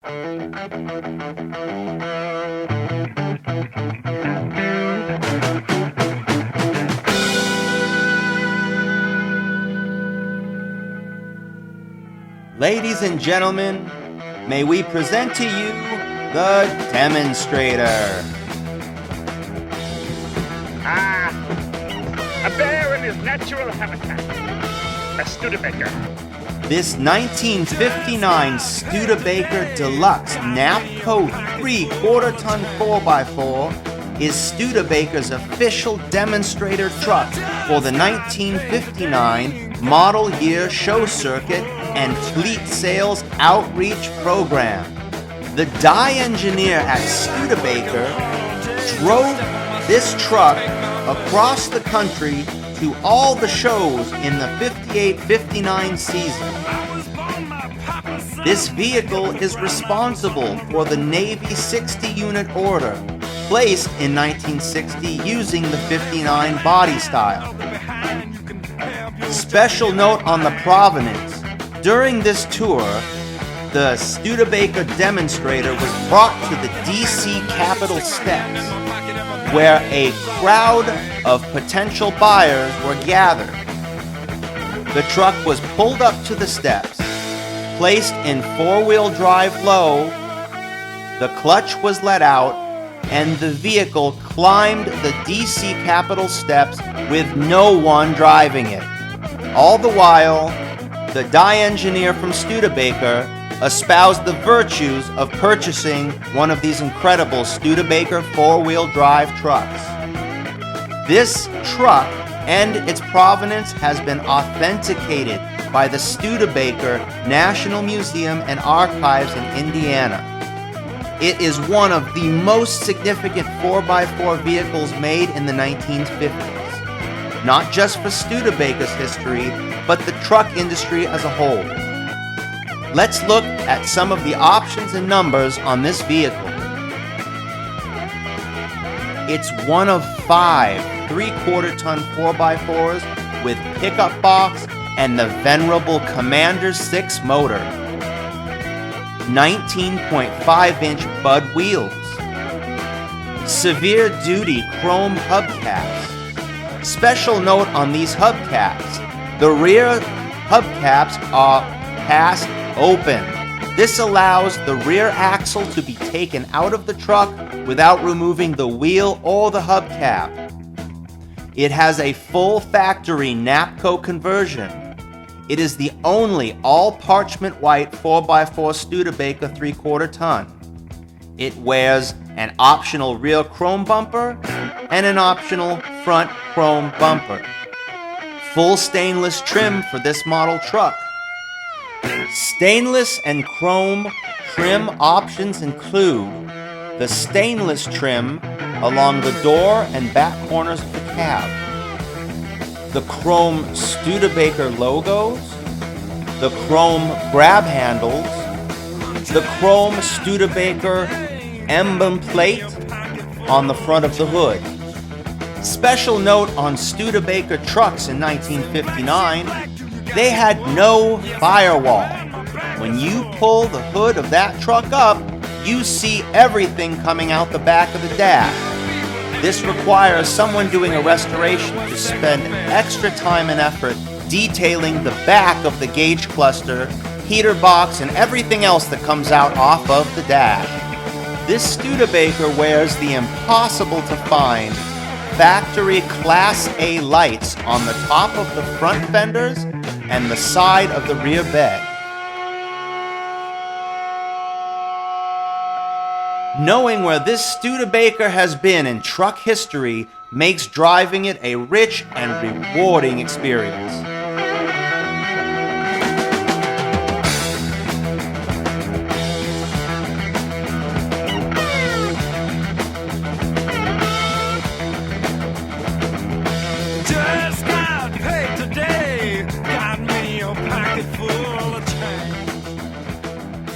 Ladies and gentlemen, may we present to you the Demonstrator. A bear in his natural habitat. A Studebaker. This 1959 Studebaker Deluxe Napco 3/4-ton 4x4 is Studebaker's official demonstrator truck for the 1959 model year show circuit and fleet sales outreach program. The die engineer at Studebaker drove this truck across the country to all the shows in the 58-59 season. This vehicle is responsible for the Navy 60-unit order, placed in 1960 using the 59 body style. Special note on the provenance. During this tour, the Studebaker demonstrator was brought to the DC Capitol steps, where a crowd of potential buyers were gathered. The truck was pulled up to the steps, placed in four-wheel drive low, the clutch was let out, and the vehicle climbed the DC Capitol steps with no one driving it. All the while, the die engineer from Studebaker espoused the virtues of purchasing one of these incredible Studebaker four-wheel drive trucks. This truck and its provenance has been authenticated by the Studebaker National Museum and Archives in Indiana. It is one of the most significant 4x4 vehicles made in the 1950s, not just for Studebaker's history, but the truck industry as a whole. Let's look at some of the options and numbers on this vehicle. It's one of 5 3/4-ton 4x4s with pickup box and the venerable Commander 6 motor. 19.5-inch Bud wheels. Severe duty chrome hubcaps. Special note on these hubcaps. The rear hubcaps are cast open. This allows the rear axle to be taken out of the truck without removing the wheel or the hubcap. It has a full factory Napco conversion. It is the only all parchment white 4x4 Studebaker 3/4-ton. It wears an optional rear chrome bumper and an optional front chrome bumper. Full stainless trim for this model truck. Stainless and chrome trim options include the stainless trim along the door and back corners of the cab, the chrome Studebaker logos, the chrome grab handles, the chrome Studebaker emblem plate on the front of the hood. Special note on Studebaker trucks in 1959, they had no firewall. When you pull the hood of that truck up, you see everything coming out the back of the dash. This requires someone doing a restoration to spend extra time and effort detailing the back of the gauge cluster, heater box, and everything else that comes out off of the dash. This Studebaker wears the impossible to find factory Class A lights on the top of the front fenders and the side of the rear bed. Knowing where this Studebaker has been in truck history makes driving it a rich and rewarding experience.